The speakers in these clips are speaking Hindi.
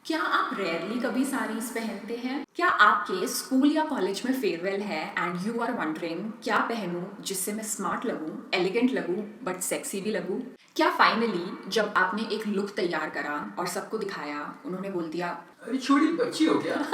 क्या आप रेयरली कभी साड़ीज पहनते हैं? क्या आपके स्कूल या कॉलेज में फेयरवेल है एंड यू आर वंडरिंग क्या पहनूं जिससे मैं स्मार्ट लगूं, एलिगेंट लगूं बट सेक्सी भी लगूं? क्या फाइनली जब आपने एक लुक तैयार करा और सबको दिखाया, उन्होंने बोल दिया अरे छोटी बच्ची हो क्या?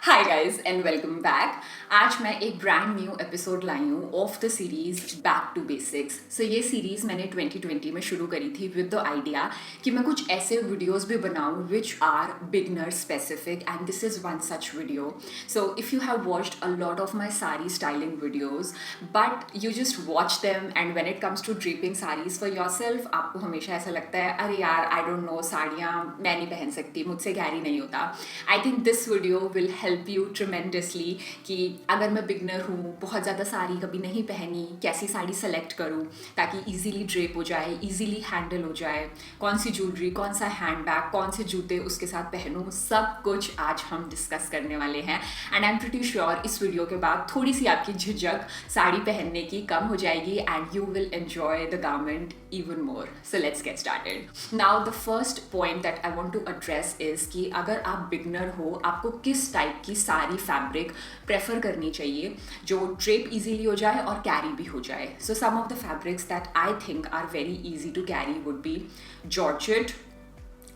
Hi guys and welcome back. आज मैं एक ब्रांड न्यू एपिसोड लाई हूँ of the series back to basics. So ये सीरीज मैंने 2020 में शुरू करी थी विद द आइडिया कि मैं कुछ ऐसे वीडियोस भी बनाऊँ which are beginner specific and this is one such video. So if you have watched a lot of my sari styling videos but you just watch them and when it comes to draping saris for yourself, आपको हमेशा ऐसा लगता है अरे यार आई डोंट नो, साड़ियाँ मैं नहीं पहन सकती, मुझसे कैरी नहीं होता। आई think this video will help you tremendously कि अगर मैं बिगनर हूँ, बहुत ज़्यादा साड़ी कभी नहीं पहनी, कैसी साड़ी सेलेक्ट करूँ ताकि इजीली ड्रेप हो जाए, इजीली हैंडल हो जाए, कौन सी ज्वेलरी, कौन सा हैंड बैग, कौन से जूते उसके साथ पहनूँ, सब कुछ आज हम डिस्कस करने वाले हैं। And I am pretty sure इस वीडियो के बाद थोड़ी सी आपकी झिझक साड़ी पहनने की कम हो जाएगी and you will enjoy the garment even more. So let's get started. Now the first point that I want to address is कि अगर आप बिगनर हो, आपको किस टाइप की सारी फैब्रिक प्रेफर करनी चाहिए जो ड्रेप इजीली हो जाए और कैरी भी हो जाए. So some of the fabrics that I think are very easy to carry would be georgette,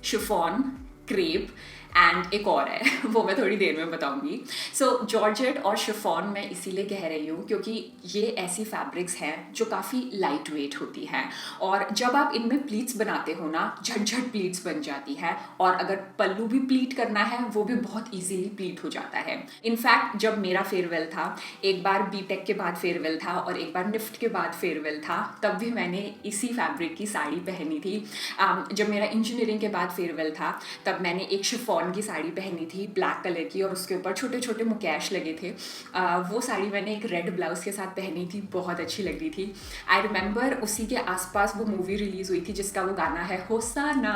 chiffon, crepe and एक और है वो मैं थोड़ी देर में बताऊंगी. सो जॉर्जेट और शिफॉन मैं इसीलिए कह रही हूँ क्योंकि ये ऐसी फैब्रिक्स हैं जो काफ़ी लाइट वेट होती हैं और जब आप इनमें प्लीट्स बनाते हो ना, झटझट प्लीट्स बन जाती हैं और अगर पल्लू भी प्लीट करना है वो भी बहुत इजीली प्लीट हो जाता है. इनफैक्ट जब मेरा फेयरवेल था, एक बार बीटेक के बाद फेयरवेल था और एक बार निफ्ट के बाद फेयरवेल था, तब भी मैंने इसी फैब्रिक की साड़ी पहनी थी. जब मेरा इंजीनियरिंग के बाद फेयरवेल था तब मैंने एक शिफॉन की साड़ी पहनी थी ब्लैक कलर की और उसके ऊपर छोटे छोटे मुकैश लगे थे. वो साड़ी मैंने एक रेड ब्लाउज के साथ पहनी थी, बहुत अच्छी लग रही थी. आई रिमेंबर उसी के आसपास वो मूवी रिलीज हुई थी जिसका वो गाना है Hosanna.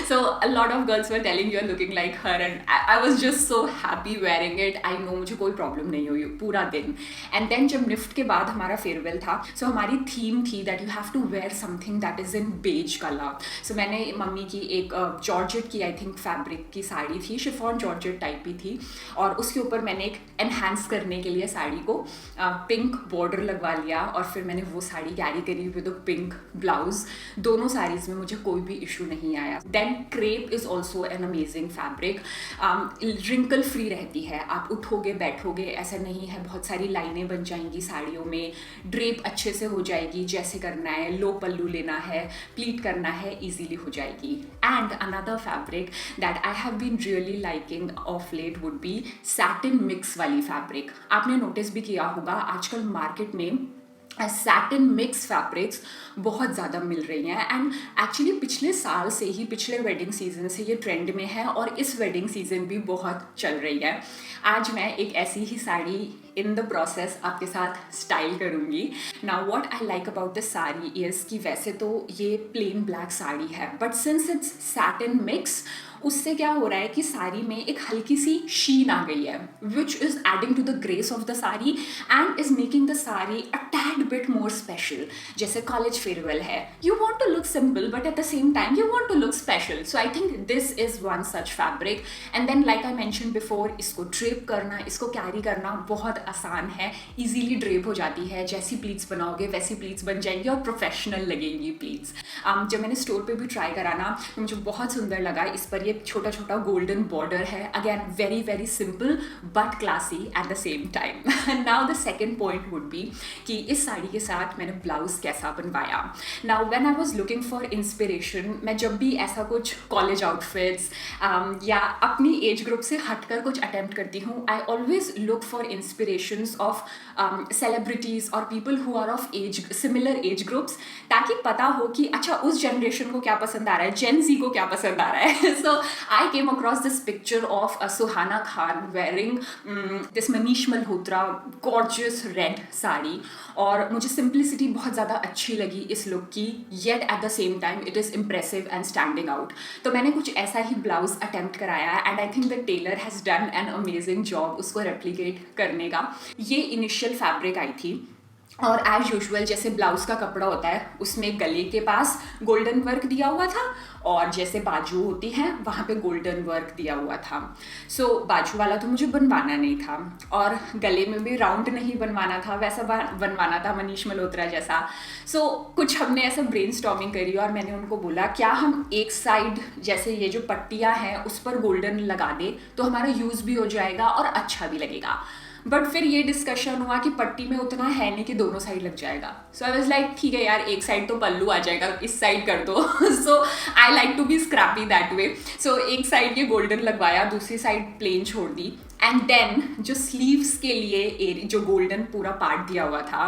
So a lot of girls were telling you are looking like her and I was just so happy wearing it. I know मुझे कोई प्रॉब्लम नहीं हुई पूरा दिन. एंड देन जब निफ्ट के बाद हमारा फेयरवेल था, सो हमारी थीम थी that you have to wear something that is in beige colour. So मैंने मम्मी की एक जॉर्जेट की आई थिंक फैब्रिक की साड़ी थी, शिफॉन जॉर्जेट टाइप ही थी और उसके ऊपर मैंने एक एनहांस करने के लिए साड़ी को पिंक बॉर्डर लगवा लिया और फिर मैंने वो साड़ी कैरी करी विद अ पिंक ब्लाउज. दोनों साड़ीज में मुझे कोई भी इशू नहीं आया. Then crepe is also an amazing fabric. Wrinkle free रहती है, आप उठोगे बैठोगे ऐसा नहीं है, बहुत सारी लाइनें बन जाएंगी साड़ियों में, ड्रेप अच्छे से हो जाएगी, जैसे करना है, लो पल्लू लेना है, प्लीट करना है, इजीली हो जाएगी. And another fabric that I have been really liking of late would be satin mix वाली फैब्रिक. आपने नोटिस भी किया होगा आजकल मार्केट में सैटिन मिक्स फैब्रिक्स बहुत ज़्यादा मिल रही हैं एंड एक्चुअली पिछले साल से ही, पिछले वेडिंग सीजन से ये ट्रेंड में है और इस वेडिंग सीजन भी बहुत चल रही है. आज मैं एक ऐसी ही साड़ी इन द प्रोसेस आपके साथ स्टाइल करूँगी. Now what I like about this sari is कि वैसे तो ये प्लेन ब्लैक साड़ी है but since it's satin mix, उससे क्या हो रहा है कि साड़ी में एक हल्की सी शीन आ गई है which is adding to the grace of the sari and is making the sari a tad bit more special. जैसे कॉलेज फेयरवेल है, you want to look simple but at the same time you want to look special. So I think this is one such fabric. And then like I mention before, इसको ड्रेप करना, इसको कैरी करना बहुत आसान है, इजीली ड्रेप हो जाती है. जैसी प्लीट्स बनाओगे वैसी प्लीट्स बन जाएंगी और प्रोफेशनल लगेंगी प्लीट्स. जब मैंने स्टोर पे भी ट्राई करा ना तो मुझे बहुत सुंदर लगा. इस पर ये छोटा छोटा गोल्डन बॉर्डर है, again very very simple but classy eight the same time. Now the second point would be कि इस साड़ी के साथ मैंने ब्लाउज कैसा बनवाया. Now when I was looking for inspiration, मैं जब भी ऐसा कुछ कॉलेज आउटफिट्स या अपनी एज ग्रुप से हटकर कुछ अटेम्प्ट करती हूँ, I always look for inspirations of celebrities और people who are of age similar age groups, ताकि पता हो कि अच्छा उस जनरेशन को क्या पसंद आ रहा है, जेन जी को क्या पसंद आ रहा है. सो I came across this picture of Suhana Khan wearing this Manish Malhotra gorgeous red sari और मुझे simplicity बहुत ज़्यादा अच्छी लगी इस लुक की, yet at the same time it is impressive and standing out. तो मैंने कुछ ऐसा ही ब्लाउज अटेम्प्ट कराया and I think the tailor has done an amazing job उसको replicate करने का. ये इनिशियल फैब्रिक आई थी और एज यूजुअल जैसे ब्लाउज का कपड़ा होता है उसमें गले के पास गोल्डन वर्क दिया हुआ था और जैसे बाजू होती हैं वहाँ पे गोल्डन वर्क दिया हुआ था। सो बाजू वाला तो मुझे बनवाना नहीं था और गले में भी राउंड नहीं बनवाना था, वैसा बनवाना था मनीष मल्होत्रा जैसा। सो कुछ हमने ऐसा ब्रेनस्टॉर्मिंग करी और मैंने उनको बोला क्या हम एक साइड जैसे ये जो पट्टियाँ हैं उस पर गोल्डन लगा दें तो हमारा यूज़ भी हो जाएगा और अच्छा भी लगेगा। बट फिर ये डिस्कशन हुआ कि पट्टी में उतना है नहीं कि दोनों साइड लग जाएगा। सो आई वाज लाइक ठीक है यार, एक साइड तो पल्लू आ जाएगा, इस साइड कर दो। So I like to be scrappy that way. So एक साइड ये गोल्डन लगवाया, दूसरी साइड प्लेन छोड़ दी। एंड देन जो स्लीव्स के लिए जो गोल्डन पूरा पार्ट दिया हुआ था,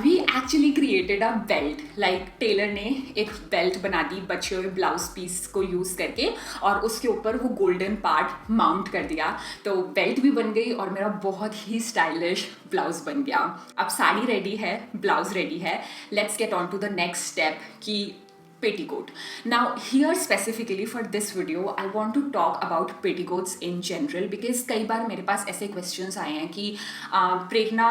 we actually created a belt. Like tailor ने एक बेल्ट बना दी बचे हुए ब्लाउज पीस को यूज़ करके और उसके ऊपर वो गोल्डन पार्ट माउंट कर दिया। तो बेल्ट भी बन गई और मेरा बहुत ही स्टाइलिश ब्लाउज बन गया। अब साड़ी रेडी है, ब्लाउज रेडी है, let's get on to the next step कि petticoat. Now here specifically for this video I want to talk about petticoats in general because कई बार मेरे पास ऐसे questions आए हैं कि प्रेरणा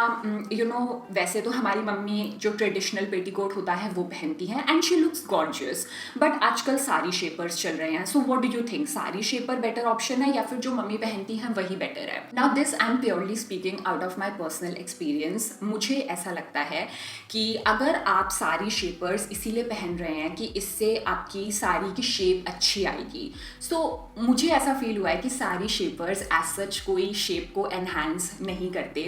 you know वैसे तो हमारी मम्मी जो ट्रेडिशनल पेटीकोट होता है वो पहनती हैं and she looks gorgeous, but आजकल सारी शेपर्स चल रहे हैं। So what do you think, सारी शेपर बेटर ऑप्शन है या फिर जो मम्मी पहनती हैं वही बेटर है? Now this I am purely speaking out of my personal experience। मुझे ऐसा लगता है कि अगर आप सारी शेपर्स इसीलिए पहन रहे हैं कि इससे आपकी साड़ी की शेप अच्छी आएगी। सो मुझे ऐसा फील हुआ है कि सारी शेपर्स एज सच कोई शेप को एनहांस नहीं करते।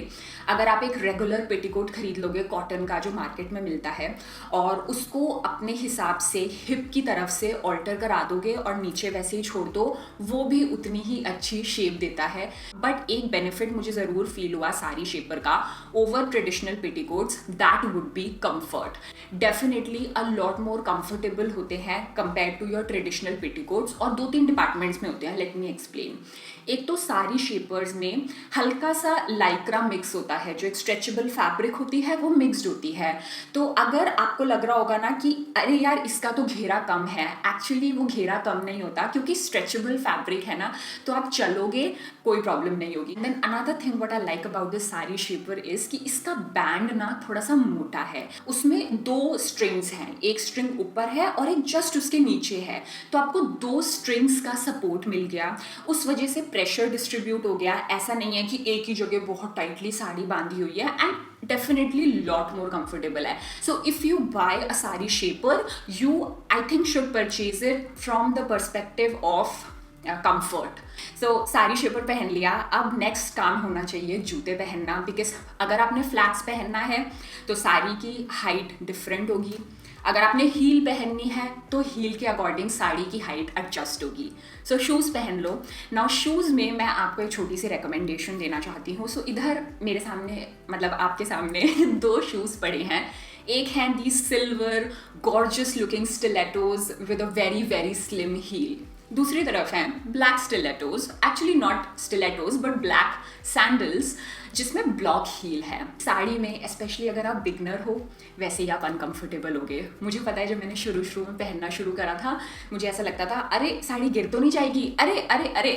अगर आप एक रेगुलर पेटीकोट खरीद लोगे कॉटन का जो मार्केट में मिलता है और उसको अपने हिसाब से हिप की तरफ से ऑल्टर करा दोगे और नीचे वैसे ही छोड़ दो, वो भी उतनी ही अच्छी शेप देता है। बट एक बेनिफिट मुझे ज़रूर फील हुआ सारी शेपर का over traditional petticoats, that would be comfort. Definitely a lot more comfortable होते हैं compare to your traditional petticoats और 2-3 डिपार्टमेंट्स में होते हैं। Let me explain. एक तो सारी शेपर्स में हल्का सा लाइक्रा मिक्स होता है, जो एक स्ट्रेचेबल फैब्रिक होती है वो मिक्सड होती है। तो अगर आपको लग रहा होगा ना कि अरे यार इसका तो घेरा कम है, एक्चुअली वो घेरा कम नहीं होता क्योंकि स्ट्रेचेबल फैब्रिक है ना, तो आप चलोगे कोई प्रॉब्लम नहीं होगी। Then another thing what I like about this sari shaper is कि इसका बैंड ना थोड़ा सा मोटा है, उसमें 2 स्ट्रिंग्स हैं, एक स्ट्रिंग ऊपर है और एक जस्ट उसके नीचे है, तो आपको 2 स्ट्रिंग्स का सपोर्ट मिल गया। उस वजह से प्रेशर डिस्ट्रीब्यूट हो गया। ऐसा नहीं है कि एक ही जगह बहुत टाइटली साड़ी बांधी हुई है and definitely lot more comfortable है। So if you buy a sari shaper you I think should purchase it from the perspective of comfort. So sari shaper पहन लिया, अब नेक्स्ट काम होना चाहिए जूते पहनना। बिकॉज अगर आपने फ्लैट्स पहनना है तो साड़ी की हाइट डिफरेंट होगी, अगर आपने हील पहननी है तो हील के अकॉर्डिंग साड़ी की हाइट एडजस्ट होगी। सो शूज़ पहन लो। नाउ शूज़ में मैं आपको एक छोटी सी रिकमेंडेशन देना चाहती हूँ। सो इधर मेरे सामने मतलब आपके सामने 2 शूज़ पड़े हैं। एक हैं the silver gorgeous looking stilettos with a very very slim heel, दूसरी तरफ हैं black stilettos, actually not stilettos but black sandals जिसमें ब्लॉक हील है। साड़ी में स्पेशली अगर आप बिगनर हो वैसे ही आप अनकंफर्टेबल होगे। मुझे पता है जब मैंने शुरू में पहनना शुरू करा था मुझे ऐसा लगता था अरे साड़ी गिर तो नहीं जाएगी, अरे अरे अरे।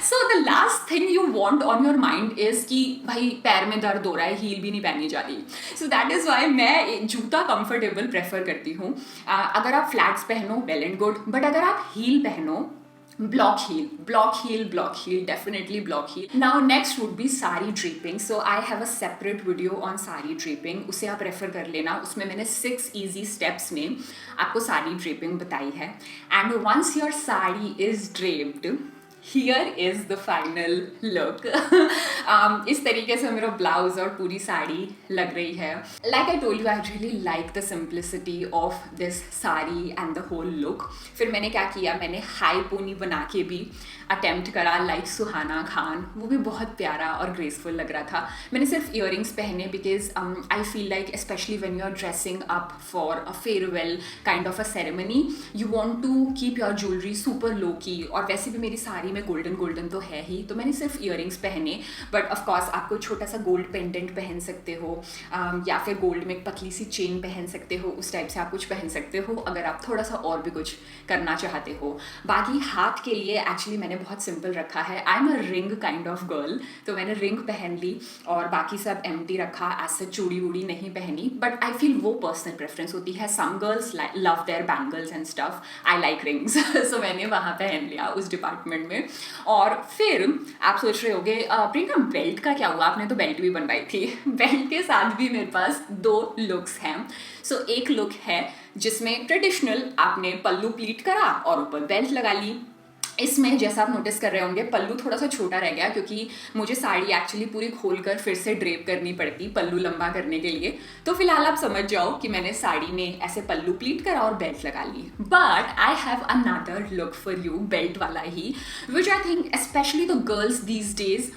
So the last thing you want on your mind is कि भाई पैर में दर्द हो रहा है, हील भी नहीं पहनी जा रही। सो दैट इज़ वाई मैं जूता कंफर्टेबल प्रेफर करती हूँ। अगर आप फ्लैट्स पहनो वेल एंड गुड, बट अगर आप हील पहनो block heel, definitely block heel. Now next would be sari draping. So I have a separate video on sari draping, उसे आप रेफर कर लेना। उसमें मैंने 6 easy steps में आपको साड़ी ड्रेपिंग बताई है। And once your sari is draped, here is the final look. इस तरीके से मेरा ब्लाउज और पूरी साड़ी लग रही है। Like I told you, I really like the simplicity of this sari and the whole look. फिर मैंने क्या किया, मैंने हाई पोनी बना के भी अटेम्प्ट करा लाइक सुहाना खान, वो भी बहुत प्यारा और ग्रेसफुल लग रहा था। मैंने सिर्फ ईयरिंग्स पहने because I feel like specially when you are dressing up for a farewell kind of a ceremony, you want to keep your jewellery super low key. और वैसे भी मेरी साड़ी में गोल्डन गोल्डन तो है ही, तो मैंने सिर्फ ईयरिंग्स पहने, बट ऑफकोर्स आपको छोटा सा गोल्ड पेंडेंट पहन सकते हो, या फिर गोल्ड में एक पतली सी चेन पहन सकते हो, उस टाइप से आप कुछ पहन सकते हो अगर आप थोड़ा सा और भी कुछ करना चाहते हो। बाकी हाथ के लिए एक्चुअली मैंने बहुत सिंपल रखा है, I am a ring kind of girl, तो मैंने रिंग पहन ली और बाकी सब एम्प्टी रखा, ऐसे चूड़ी वूड़ी नहीं पहनी, बट आई फील वो पर्सनल प्रेफरेंस होती है, some girls love their bangles and stuff, I like rings so मैंने वहाँ पहन लिया उस डिपार्टमेंट में। और फिर आप सोच रहे होगे प्रियंका बेल्ट का क्या हुआ, आपने तो बेल्ट भी बनवाई थी। बेल्ट के साथ भी मेरे पास 2 लुक्स हैं। सो एक लुक है जिसमें ट्रेडिशनल आपने पल्लू प्लीट करा और ऊपर बेल्ट लगा ली। इसमें जैसा आप नोटिस कर रहे होंगे पल्लू थोड़ा सा छोटा रह गया, क्योंकि मुझे साड़ी एक्चुअली पूरी खोलकर फिर से ड्रेप करनी पड़ती पल्लू लंबा करने के लिए। तो फिलहाल आप समझ जाओ कि मैंने साड़ी में ऐसे पल्लू प्लीट करा और बेल्ट लगा ली। But I have another look for you, belt वाला ही, which I think specially the girls these days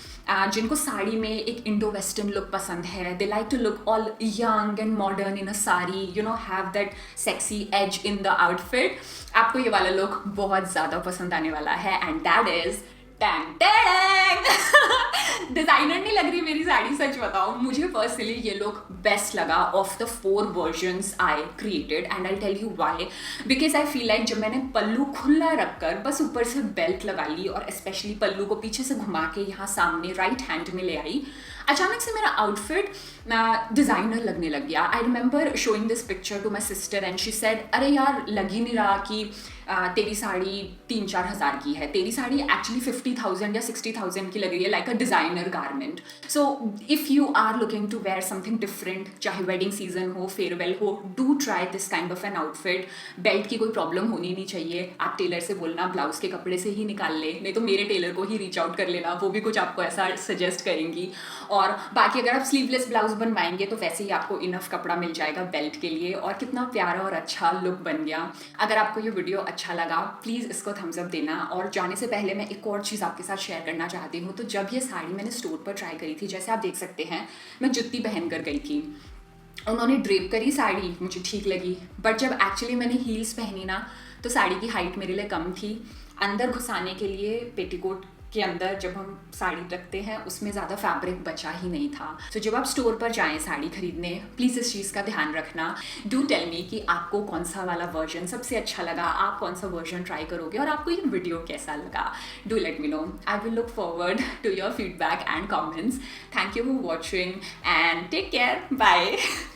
जिनको साड़ी में एक इंडो वेस्टर्न लुक पसंद है, they like to look all young and modern in a sari, you know, have that sexy edge in the outfit. आपको ये वाला लुक बहुत ज़्यादा पसंद आने वाला है, and that is Tang Tang. Designer नहीं लग रही मेरी साड़ी, सच बताओ, मुझे पर्सनली ये लुक बेस्ट लगा of the 4 versions I created, and I tell you why, because I feel like जब मैंने पल्लू खुला रखकर बस ऊपर से बेल्ट लगा ली और स्पेशली पल्लू को पीछे से घुमा के यहाँ सामने राइट हैंड में ले आई, अचानक से मेरा आउटफिट डिज़ाइनर लगने लग गया। I remember showing this picture to my sister and she said, अरे यार लग ही नहीं रहा कि तेरी साड़ी 3-4 हज़ार की है, तेरी साड़ी एक्चुअली 50,000 या 60,000 की लग रही है, like a designer garment. So if you are looking to wear something different, चाहे वेडिंग सीजन हो, फेयरवेल हो, do try this kind of an outfit. Belt की कोई प्रॉब्लम होनी नहीं चाहिए, आप टेलर से बोलना ब्लाउज के कपड़े से ही निकाल ले, नहीं तो मेरे टेलर को ही रीच आउट कर लेना, वो भी कुछ आपको ऐसा सजेस्ट करेंगी। और बाकी अगर आप स्लीवलेस ब्लाउज बनवाएंगे तो वैसे ही आपको इनफ कपड़ा मिल जाएगा बेल्ट के लिए, और कितना प्यारा और अच्छा लुक बन गया। अगर आपको ये वीडियो अच्छा लगा प्लीज़ इसको थम्स अप देना। और जाने से पहले मैं एक और चीज़ आपके साथ शेयर करना चाहती हूँ। तो जब ये साड़ी मैंने स्टोर पर ट्राई करी थी, जैसे आप देख सकते हैं, मैं जुत्ती पहन कर गई थी, उन्होंने ड्रेप करी साड़ी, मुझे ठीक लगी, बट जब एक्चुअली मैंने हील्स पहनी ना तो साड़ी की हाइट मेरे लिए कम थी। अंदर घुसाने के लिए पेटीकोट के अंदर जब हम साड़ी रखते हैं उसमें ज़्यादा फैब्रिक बचा ही नहीं था। तो जब आप स्टोर पर जाएं साड़ी खरीदने, प्लीज़ इस चीज़ का ध्यान रखना। डू टेल मी कि आपको कौन सा वाला वर्जन सबसे अच्छा लगा, आप कौन सा वर्जन ट्राई करोगे और आपको ये वीडियो कैसा लगा। Do let me know, I will look forward to your feedback and comments. Thank you for watching and take care, bye.